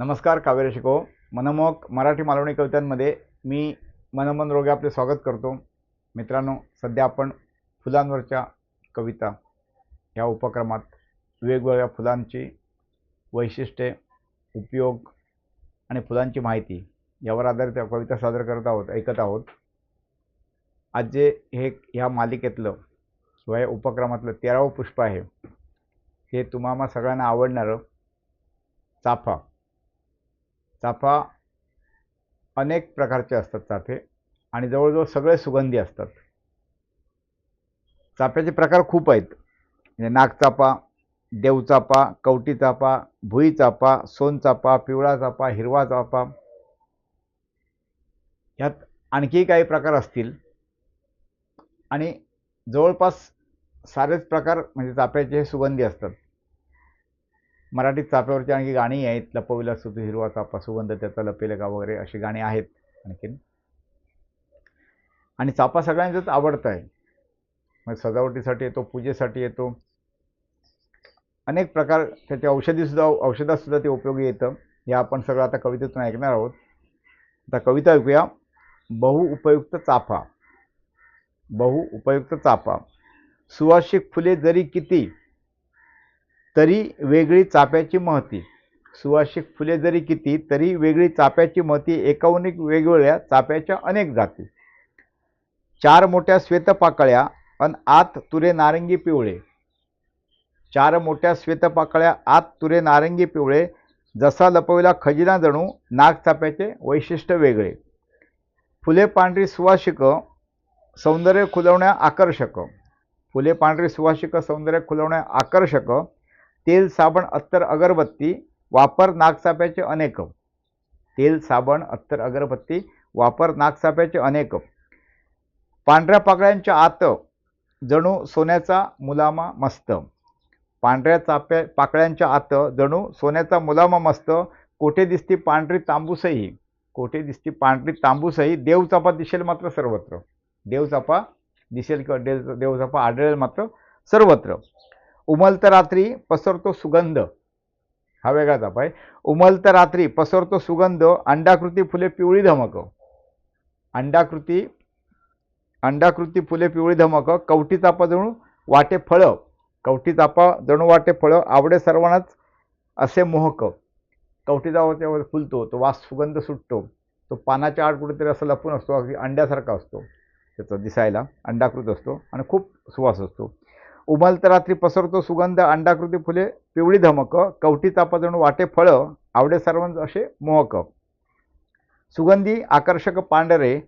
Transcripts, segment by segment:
नमस्कार काव्य शिको मनमोहक मराठी मालवणी कवितांमध्ये मी मनमोहन रोगे आपले स्वागत करतो। मित्रांनो, सध्या आपण फुलांवरच्या कविता या उपक्रमात वेगवेगळ्या फुलांची वैशिष्ट्ये, उपयोग आणि फुलांची माहिती यावर आधारित कविता सादर ऐकत आहोत। आज जे ह्या मालिकेतलं किंवा या उपक्रमातलं 13वं पुष्प आहे, हे तुम्हाला सगळ्यांना आवडणारं चाफा। चाफा अनेक प्रकारचे असतात चाफे, आणि जवळजवळ सगळे सुगंधी असतात। चाफ्याचे प्रकार खूप आहेत, म्हणजे नागचाफा, देवचाफा, कवटी चाफा, भुई चाफा, सोनचाफा, पिवळा चाफा, हिरवा चाफा, यात आणखी काही प्रकार असतील। आणि जवळपास सारेच प्रकार म्हणजे चाफ्याचे सुगंधी असतात। मराठीत चाफ्यावरची आणखी गाणी आहेत, लपविला सुतू हिरवा चाफा, सुगंध त्याचा लपेले का, वगैरे अशी गाणी आहेत आणखीन। आणि चाफा सगळ्यांचाच आवडता आहे, म्हणजे सजावटीसाठी येतो, पूजेसाठी येतो, अनेक प्रकार त्याचे औषधात सुद्धा ते उपयोगी येतं। हे आपण सगळं आता कवितेतून ऐकणार आहोत। आता कविता ऐकूया। बहुउपयुक्त चाफा। बहुउपयुक्त चाफा। सुवासिक फुले जरी किती, तरी वेगळी चाफ्याची महती। सुवासिक फुले जरी किती, तरी वेगळी चाफ्याची महती। एकाहूनिक वेगवेगळ्या चाफ्याच्या अनेक जाती। चार मोठ्या श्वेतपाकळ्या अन आत तुरे नारंगी पिवळे। चार मोठ्या श्वेतपाकळ्या आत तुरे नारंगी पिवळे। जसा लपविला खजिना जणू, नागचाफ्याचे वैशिष्ट्य वेगळे। फुले पांढरी सुवासिक, सौंदर्य खुलवण्या आकर्षक। फुले पांढरी सुवासिक, सौंदर्य खुलवण्या आकर्षक। तेल साबण अत्तर अगरबत्ती, वापर नागचाफ्याचे अनेक। तेल साबण अत्तर अगरबत्ती, वापर नागचाफ्याचे अनेक। पांढऱ्या पाकळ्यांच्या आत जणू सोन्याचा मुलामा मस्त। पांढऱ्या पाकळ्यांच्या आत जणू सोन्याचा मुलामा मस्त। कोठे दिसती पांढरी तांबूसही, कोठे दिसती पांढरी तांबूसही। देवचाफा दिसेल मात्र सर्वत्र। देवचाफा दिसेल किंवा देवचाफा आढळेल मात्र सर्वत्र। उमलत रात्री पसरतो सुगंध, हा वेगळा चाफा आहे। उमलत रात्री पसरतो सुगंध, अंडाकृती फुले पिवळी धमक। अंडाकृती फुले पिवळी धमक। कवटी चाफा जणू वाटे फळ, कवटी चाफा जणू वाटे फळ। आवडे सर्वांनाच असे मोहक। कवटी चाफा फुलतो, तो वास सुगंध सुटतो, तो पानाच्या आड कुठेतरी असं लपून असतो, अगदी अंड्यासारखा असतो, त्याचा दिसायला अंडाकृत असतो आणि खूप सुवास असतो। उमलत रात्री पसरतो सुगंध, अंडाकृती फुले पिवळी धमक। कवटी चाफा जणू वाटे फळ, आवडे सर्वांना असे मोहक। सुगंधी आकर्षक पांढरे,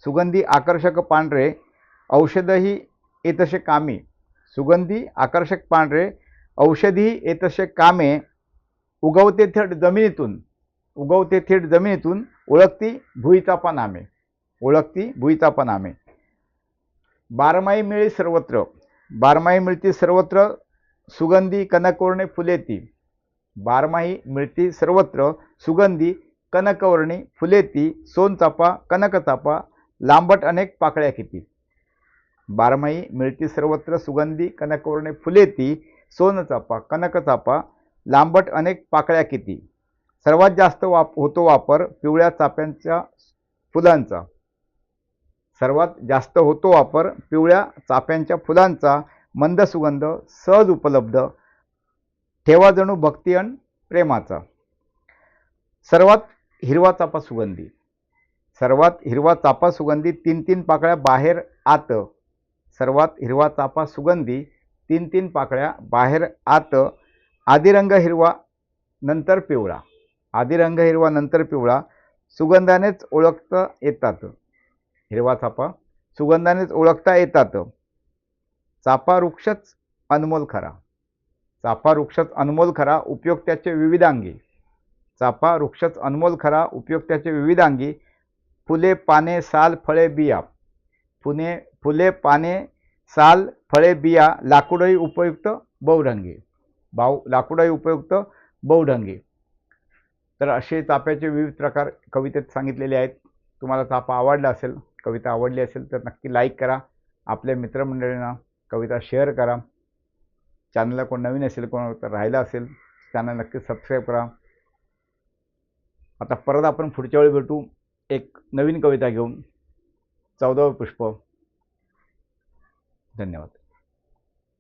सुगंधी आकर्षक पांढरे। औषधही येतसे कामी। सुगंधी आकर्षक पांढरे, औषधी येतसे कामे। उगवते थेट जमिनीतून, उगवते थेट जमिनीतून। ओळखती भुईचाफा नामे, ओळखती भुईचाफा नामे। बारमाही मिळी सर्वत्र, बारमाही मिळती सर्वत्र। सुगंधी कनकवर्णी फुलेती, बारमाही मिळती सर्वत्र। सुगंधी कनकवर्णी फुलेती। सोनचाफा कनकचाफा, लांबट अनेक पाकळ्या किती। बारमाही मिळती सर्वत्र, सुगंधी कनकवर्णी फुलेती। सोनचाफा कनकचाफा, लांबट अनेक पाकळ्या किती। सर्वात जास्त होतो वापर पिवळ्या चाफ्यांच्या फुलांचा। सर्वात जास्त होतो वापर पिवळ्या चाफ्यांच्या फुलांचा। मंद सुगंध सहज उपलब्ध, ठेवा जणू भक्ती अन प्रेमाचा। सर्वात हिरवा चाफा सुगंधी, सर्वात हिरवा चाफा सुगंधी। तीन तीन पाकळ्या बाहेर आत। सर्वात हिरवा चाफा सुगंधी, तीन तीन पाकळ्या बाहेर आत। आधी रंग हिरवा नंतर पिवळा, आधी रंग हिरवा नंतर पिवळा। सुगंधानेच ओळखता येतात, हिरवा चाफा सुगंधानेच ओळखता येतात। चाफा वृक्षच अनमोल खरा, चाफा वृक्षच अनमोल खरा। उपयोग त्याचे विविधांगी, चाफा वृक्षच अनमोल खरा। उपयोग त्याचे विविधांगी। फुले पाने साल फळे बिया, फुले पाने साल फळे बिया। लाकूडही उपयुक्त बहुढंगी, लाकूडही उपयुक्त बहुढंगी। तर असे चाफ्याचे विविध प्रकार कवितेत सांगितलेले आहेत। तुम्हाला चाफा आवडला असेल, कविता आवडली असेल तर नक्की लाईक करा, आपल्या मित्रमंडळींना कविता शेअर करा। चॅनलला कोण नवीन असेल, कोण राहिला असेल, चॅनल नक्की सबस्क्राईब करा। आता परत आपण पुढच्या वेळी भेटू एक नवीन कविता घेऊन. 14वे पुष्प. धन्यवाद.